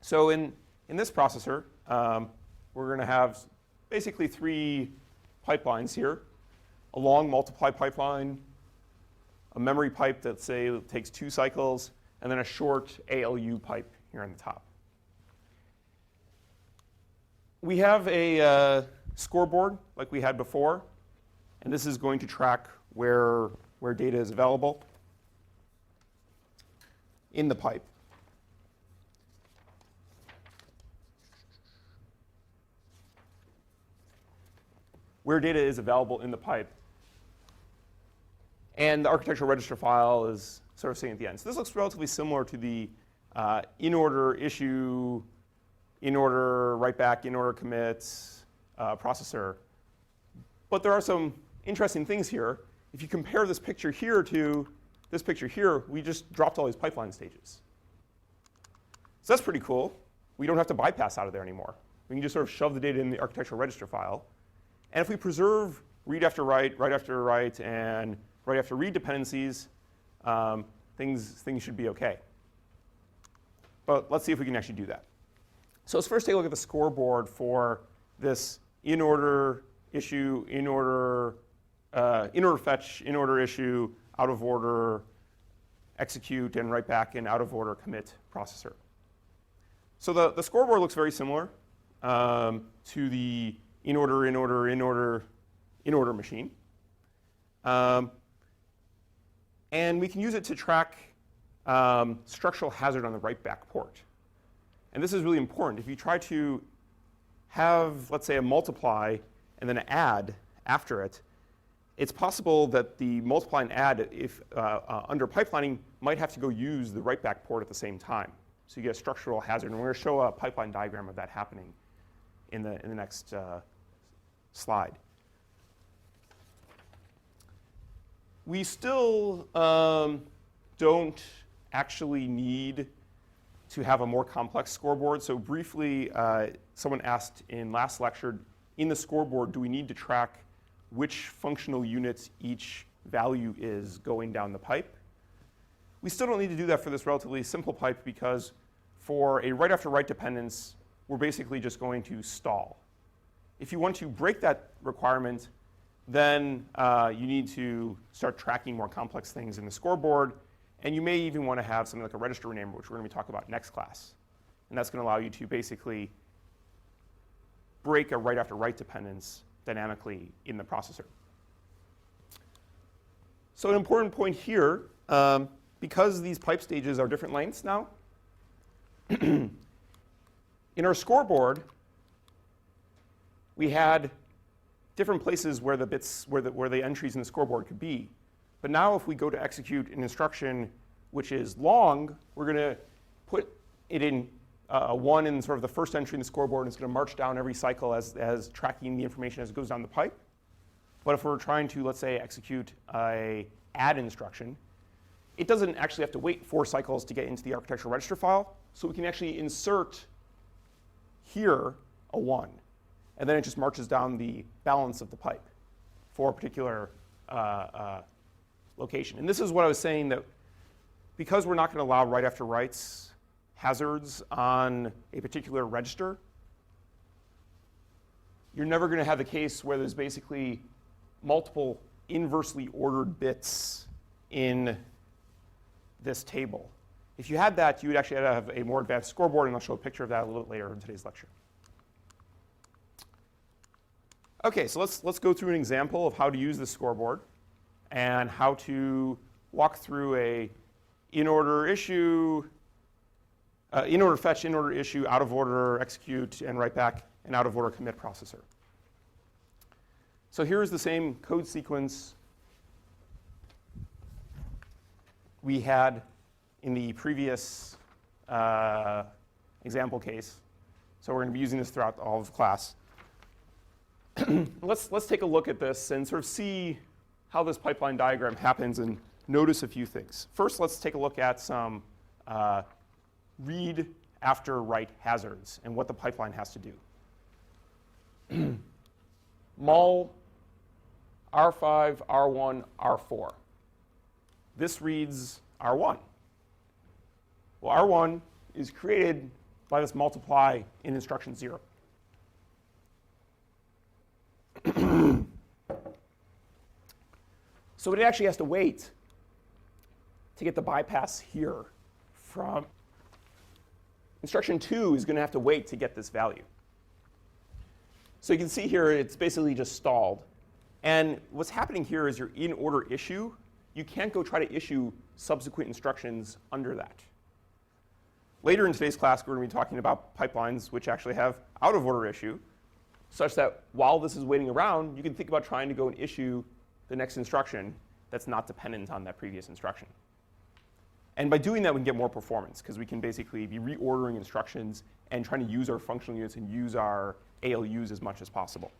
So in this processor, we're going to have basically 3 pipelines here: a long multiply pipeline, a memory pipe that, say, takes 2 cycles, and then a short ALU pipe here on the top. We have a scoreboard like we had before, and this is going to track where data is available in the pipe. Where data is available in the pipe. And the architectural register file is sort of sitting at the end. So this looks relatively similar to the in-order issue, in-order write-back, in-order commits processor. But there are some interesting things here. If you compare this picture here to this picture here, we just dropped all these pipeline stages. So that's pretty cool. We don't have to bypass out of there anymore. We can just sort of shove the data in the architectural register file. And if we preserve read after write, write after write, and write after read dependencies, things should be OK. But let's see if we can actually do that. So let's first take a look at the scoreboard for this in-order issue, in-order fetch, in-order issue, out-of-order execute, and write back, and out-of-order commit processor. So the scoreboard looks very similar to the in-order machine. And we can use it to track structural hazard on the write-back port. And this is really important. If you try to have, let's say, a multiply and then an add after it, it's possible that the multiply and add, if under pipelining, might have to go use the write-back port at the same time. So you get a structural hazard. And we're going to show a pipeline diagram of that happening in the next slide. We still don't actually need to have a more complex scoreboard. So briefly, someone asked in last lecture, in the scoreboard, do we need to track which functional units each value is going down the pipe? We still don't need to do that for this relatively simple pipe, because for a write after write dependence, we're basically just going to stall. If you want to break that requirement, then you need to start tracking more complex things in the scoreboard. And you may even want to have something like a register renamer, which we're going to be talking about next class. And that's going to allow you to basically break a write after write dependence dynamically in the processor. So an important point here, because these pipe stages are different lengths now, in our scoreboard, we had different places where the bits, where the entries in the scoreboard could be. But now if we go to execute an instruction which is long, we're going to put it in 1 in sort of the first entry in the scoreboard, and it's going to march down every cycle as tracking the information as it goes down the pipe. But if we're trying to, let's say, execute a add instruction, it doesn't actually have to wait 4 cycles to get into the architectural register file. So we can actually insert here a 1. And then it just marches down the balance of the pipe for a particular location. And this is what I was saying, that because we're not going to allow write after writes hazards on a particular register, you're never going to have the case where there's basically multiple inversely ordered bits in this table. If you had that, you would actually have a more advanced scoreboard, and I'll show a picture of that a little bit later in today's lecture. OK, so let's go through an example of how to use this scoreboard and how to walk through a in-order issue, in-order fetch, in-order issue, out-of-order execute, and write back, and out-of-order commit processor. So here's the same code sequence we had in the previous example case. So we're going to be using this throughout all of the class. Let's take a look at this and sort of see how this pipeline diagram happens and notice a few things. First, let's take a look at some read after write hazards and what the pipeline has to do. Mul R5, R1, R4. This reads R1. Well, R1 is created by this multiply in instruction 0. So it actually has to wait to get the bypass here from instruction 2 is going to have to wait to get this value. So you can see here it's basically just stalled. And what's happening here is your in order issue. You can't go try to issue subsequent instructions under that. Later in today's class, we're going to be talking about pipelines which actually have out of order issue, such that while this is waiting around, you can think about trying to go and issue the next instruction that's not dependent on that previous instruction. And by doing that, we can get more performance, because we can basically be reordering instructions and trying to use our functional units and use our ALUs as much as possible.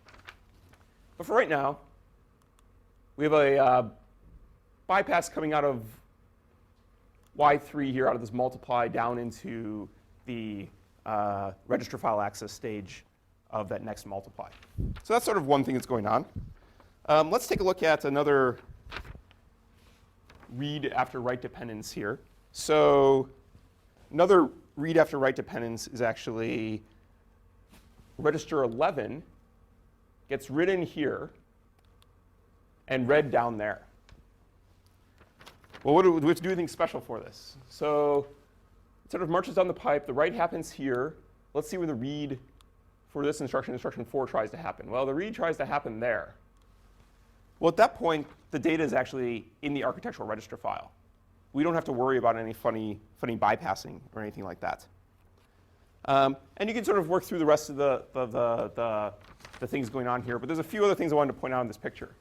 But for right now, we have a bypass coming out of Y3 here, out of this multiply down into the register file access stage of that next multiply. So that's sort of one thing that's going on. Let's take a look at another read after write dependence here. So another read after write dependence is actually register 11 gets written here and read down there. Well, do we have to do anything special for this? So it sort of marches down the pipe. The write happens here. Let's see where the read for this instruction, instruction 4, tries to happen. Well, the read tries to happen there. Well, at that point, the data is actually in the architectural register file. We don't have to worry about any funny bypassing or anything like that. And you can sort of work through the rest of the things going on here. But there's a few other things I wanted to point out in this picture.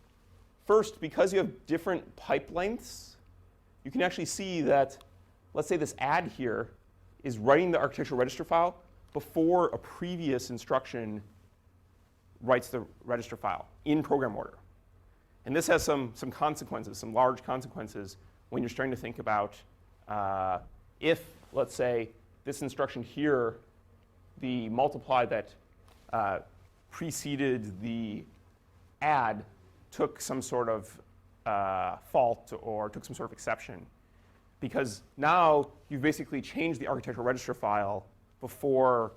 First, because you have different pipe lengths, you can actually see that, let's say this add here is writing the architectural register file before a previous instruction writes the register file in program order. And this has some consequences, some large consequences, when you're starting to think about if, let's say, this instruction here, the multiply that preceded the add took some sort of fault or took some sort of exception. Because now you've basically changed the architectural register file before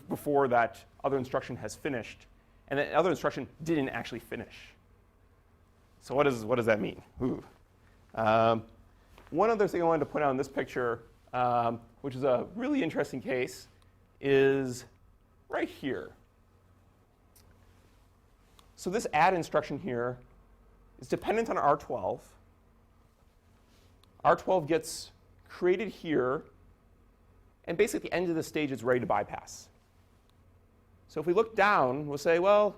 before that other instruction has finished. And that other instruction didn't actually finish. So what does that mean? One other thing I wanted to point out in this picture, which is a really interesting case, is right here. So this add instruction here is dependent on R12. R12 gets created here, and basically at the end of the stage, it's ready to bypass. So if we look down, we'll say, well,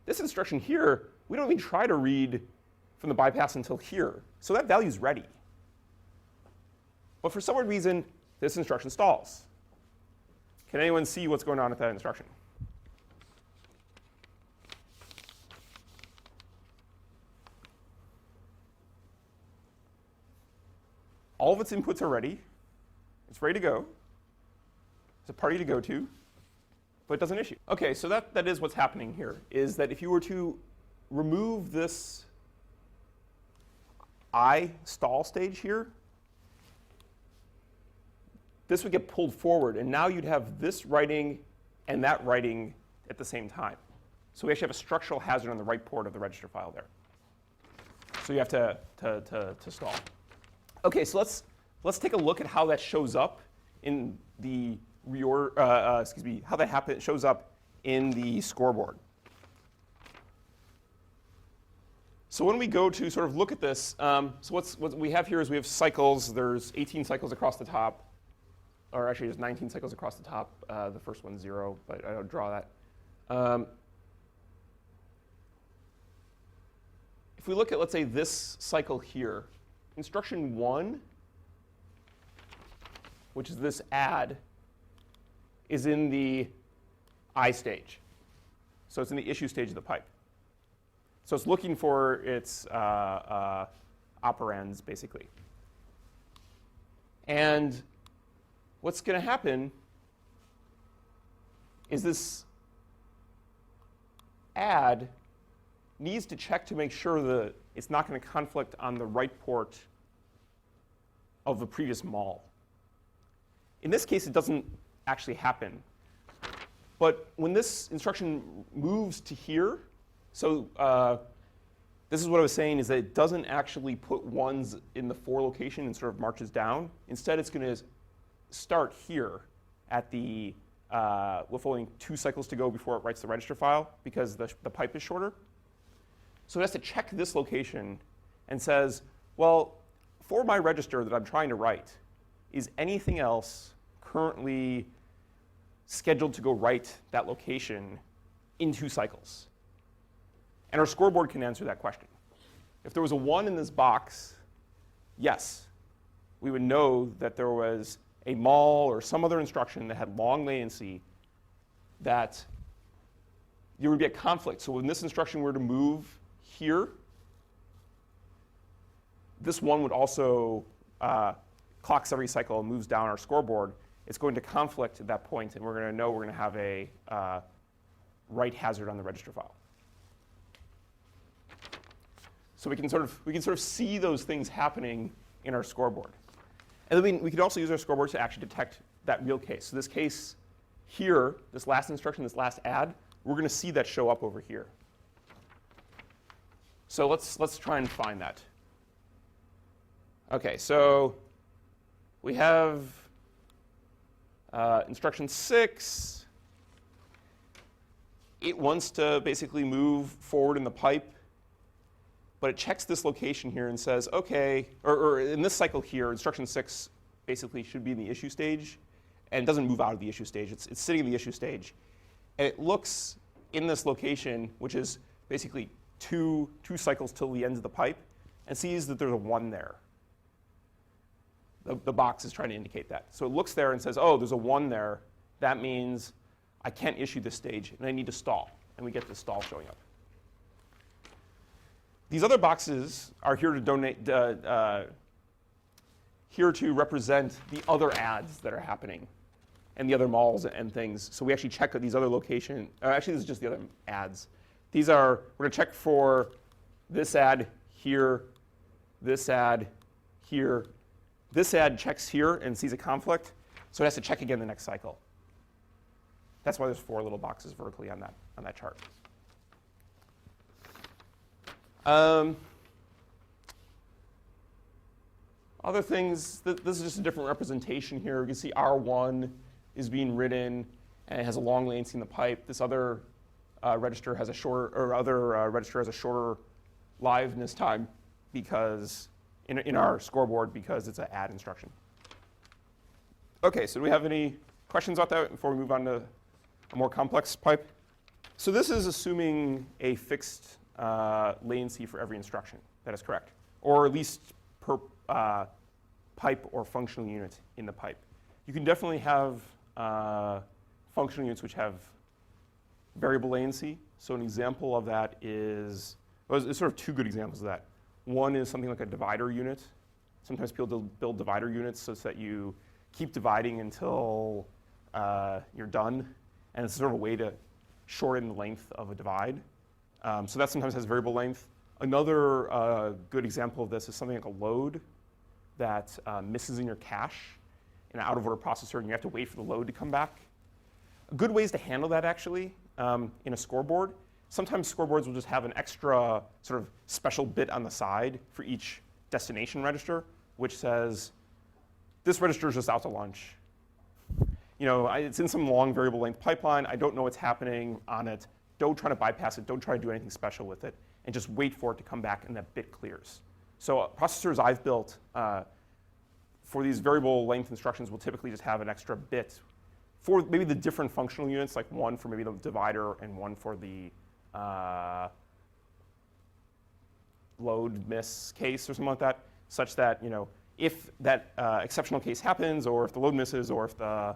this instruction here, we don't even try to read from the bypass until here. So that value is ready. But for some reason, this instruction stalls. Can anyone see what's going on with that instruction? All of its inputs are ready. It's ready to go. It's a party to go to, but it doesn't issue. OK, so that is what's happening here, is that if you were to remove this I stall stage here, this would get pulled forward. And now you'd have this writing and that writing at the same time. So we actually have a structural hazard on the right port of the register file there. So you have to stall. OK, so let's take a look at how that shows up in the how that shows up in the scoreboard. So when we go to sort of look at this, so what we have here is we have cycles. There's 18 cycles across the top, or actually there's 19 cycles across the top. The first one's 0, but I don't draw that. If we look at, let's say, this cycle here, instruction 1, which is this add, is in the I stage. So it's in the issue stage of the pipe. So it's looking for its operands, basically. And what's going to happen is this add needs to check to make sure that it's not going to conflict on the right port of the previous mul. In this case, it doesn't actually happen. But when this instruction moves to here, so this is what I was saying, is that it doesn't actually put ones in the 4 location and sort of marches down. Instead, it's going to start here at the, with only 2 cycles to go before it writes the register file, because the pipe is shorter. So it has to check this location and says, well, for my register that I'm trying to write, is anything else currently scheduled to go write that location in 2 cycles? And our scoreboard can answer that question. If there was a 1 in this box, yes, we would know that there was a mul or some other instruction that had long latency, that there would be a conflict. So when this instruction were to move here, this 1 would also clocks every cycle and moves down our scoreboard. It's going to conflict at that point, and we're going to know we're going to have a write hazard on the register file. So we can sort of see those things happening in our scoreboard. And then we could also use our scoreboard to actually detect that real case. So this case here, this last instruction, this last add, we're going to see that show up over here. So let's try and find that. OK, so we have instruction 6. It wants to basically move forward in the pipe, but it checks this location here and says, OK, or in this cycle here, instruction 6 basically should be in the issue stage, and it doesn't move out of the issue stage. It's sitting in the issue stage. And it looks in this location, which is basically two cycles till the end of the pipe, and sees that there's a 1 there. The box is trying to indicate that. So it looks there and says, oh, there's a 1 there. That means I can't issue this stage, and I need to stall. And we get the stall showing up. These other boxes are here to here to represent the other adds that are happening and the other muls and things. So we actually check these other locations. Actually, this is just the other adds. These are, we're going to check for this add here, this add here. This add checks here and sees a conflict, so it has to check again the next cycle. That's why there's 4 little boxes vertically on that chart. Other things, this is just a different representation here. You can see R1 is being written, and it has a long latency in the pipe. This other register has a shorter liveness time because in our scoreboard because it's an add instruction. OK, so do we have any questions about that before we move on to a more complex pipe? So this is assuming a fixed latency for every instruction. That is correct. Or at least per pipe or functional unit in the pipe. You can definitely have functional units which have variable latency. So an example of that is, well, there's sort of 2 good examples of that. One is something like a divider unit. Sometimes people build divider units so that you keep dividing until you're done. And it's sort of a way to shorten the length of a divide. So that sometimes has variable length. Another good example of this is something like a load that misses in your cache in an out-of-order processor, and you have to wait for the load to come back. Good ways to handle that, actually, in a scoreboard. Sometimes scoreboards will just have an extra sort of special bit on the side for each destination register, which says, this register is just out to lunch. You know, it's in some long variable length pipeline. I don't know what's happening on it. Don't try to bypass it. Don't try to do anything special with it. And just wait for it to come back and that bit clears. So processors I've built for these variable length instructions will typically just have an extra bit for maybe the different functional units, like one for maybe the divider and one for the load miss case or something like that, such that, you know, if that exceptional case happens, or if the load misses, or if the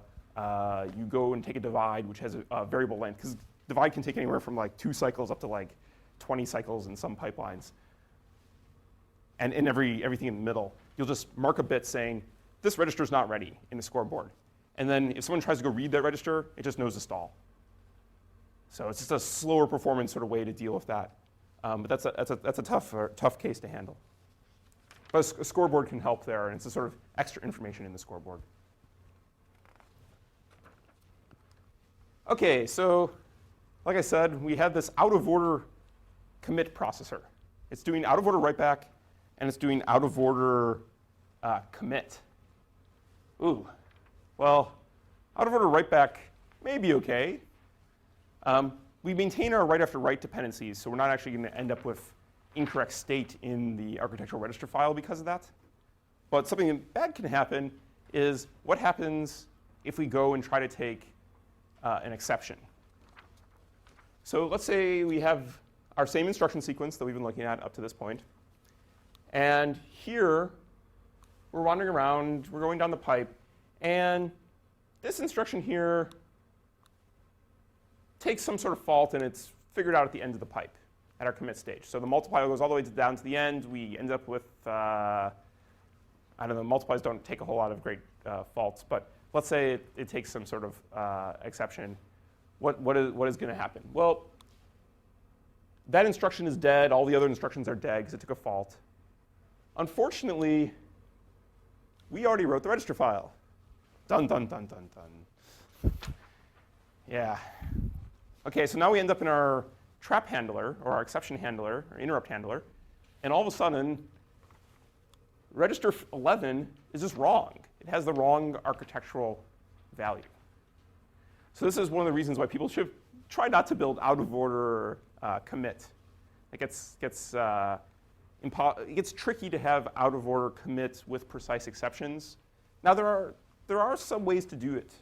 you go and take a divide which has a variable length, because divide can take anywhere from like 2 cycles up to like 20 cycles in some pipelines, and in everything in the middle, you'll just mark a bit saying, this register is not ready in the scoreboard. And then if someone tries to go read that register, it just knows to stall. So it's just a slower performance sort of way to deal with that. But that's a tough case to handle. But a scoreboard can help there, and it's a sort of extra information in the scoreboard. OK, so like I said, we have this out-of-order commit processor. It's doing out-of-order write-back, and it's doing out-of-order commit. Ooh, well, out-of-order write-back may be OK. We maintain our write after write dependencies, so we're not actually going to end up with incorrect state in the architectural register file because of that. But something bad can happen is what happens if we go and try to take an exception. So let's say we have our same instruction sequence that we've been looking at up to this point. And here, we're wandering around, we're going down the pipe, and this instruction here takes some sort of fault, and it's figured out at the end of the pipe at our commit stage. So the multiplier goes all the way down to the end. We end up with, I don't know, multipliers don't take a whole lot of great faults, but let's say it takes some sort of exception. What is going to happen? Well, that instruction is dead. All the other instructions are dead because it took a fault. Unfortunately, we already wrote the register file. Dun, dun, dun, dun, dun. Yeah. OK, so now we end up in our trap handler, or our exception handler, or interrupt handler. And all of a sudden, register 11 is just wrong. It has the wrong architectural value. So this is one of the reasons why people should try not to build out-of-order commit. It gets tricky to have out-of-order commits with precise exceptions. Now there are some ways to do it.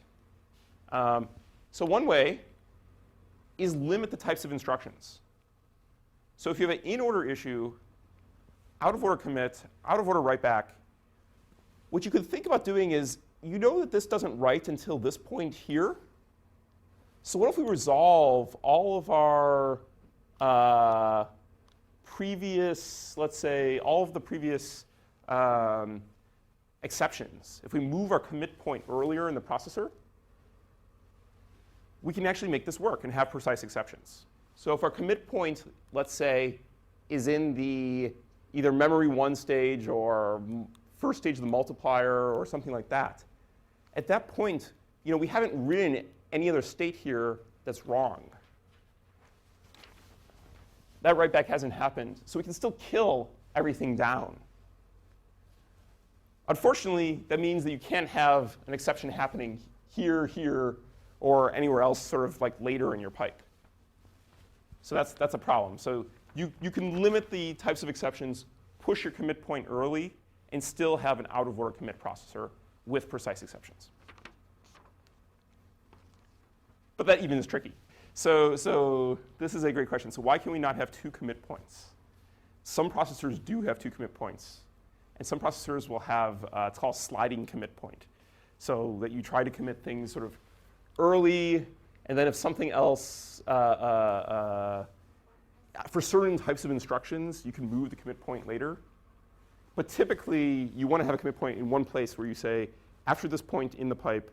So one way is limit the types of instructions. So if you have an in-order issue, out-of-order commit, out-of-order write-back, what you could think about doing is, you know that this doesn't write until this point here. So what if we resolve all of our previous, let's say, all of the previous exceptions? If we move our commit point earlier in the processor, we can actually make this work and have precise exceptions. So if our commit point, let's say, is in the either memory 1 stage or first stage of the multiplier or something like that, at that point, we haven't written any other state here that's wrong. That write back hasn't happened, so we can still kill everything down. Unfortunately, that means that you can't have an exception happening here, or anywhere else sort of like later in your pipe. So that's a problem. So you can limit the types of exceptions, push your commit point early, and still have an out-of-order commit processor with precise exceptions. But that even is tricky. So this is a great question. So why can we not have 2 commit points? Some processors do have 2 commit points. And some processors will have, it's called sliding commit point. So that you try to commit things sort of early, and then if something else, for certain types of instructions, you can move the commit point later. But typically, you want to have a commit point in one place where you say, after this point in the pipe,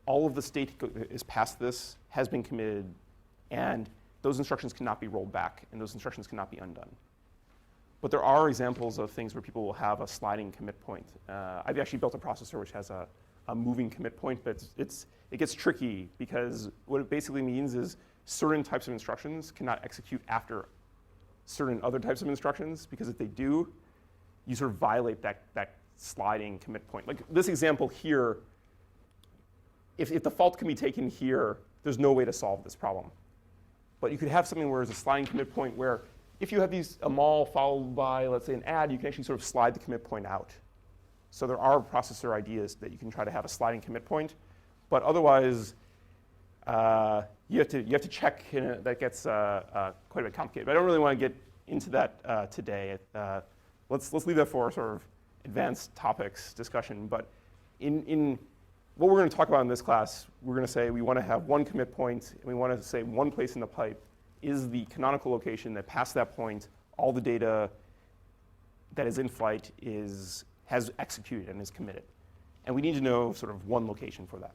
all of the state is past this, has been committed, and those instructions cannot be rolled back, and those instructions cannot be undone. But there are examples of things where people will have a sliding commit point. I've actually built a processor which has a moving commit point, but it gets tricky because what it basically means is certain types of instructions cannot execute after certain other types of instructions, because if they do, you sort of violate that sliding commit point. Like this example here, if the fault can be taken here, there's no way to solve this problem. But you could have something where there's a sliding commit point where if you have a mul followed by, let's say, an add, you can actually sort of slide the commit point out. So there are processor ideas that you can try to have a sliding commit point. But otherwise, you have to check. That gets quite a bit complicated. But I don't really want to get into that today. Let's leave that for sort of advanced topics discussion. But in what we're going to talk about in this class, we're going to say we want to have 1 commit point, and we want to say one place in the pipe is the canonical location that past that point, all the data that is in flight has executed and is committed. And we need to know sort of one location for that.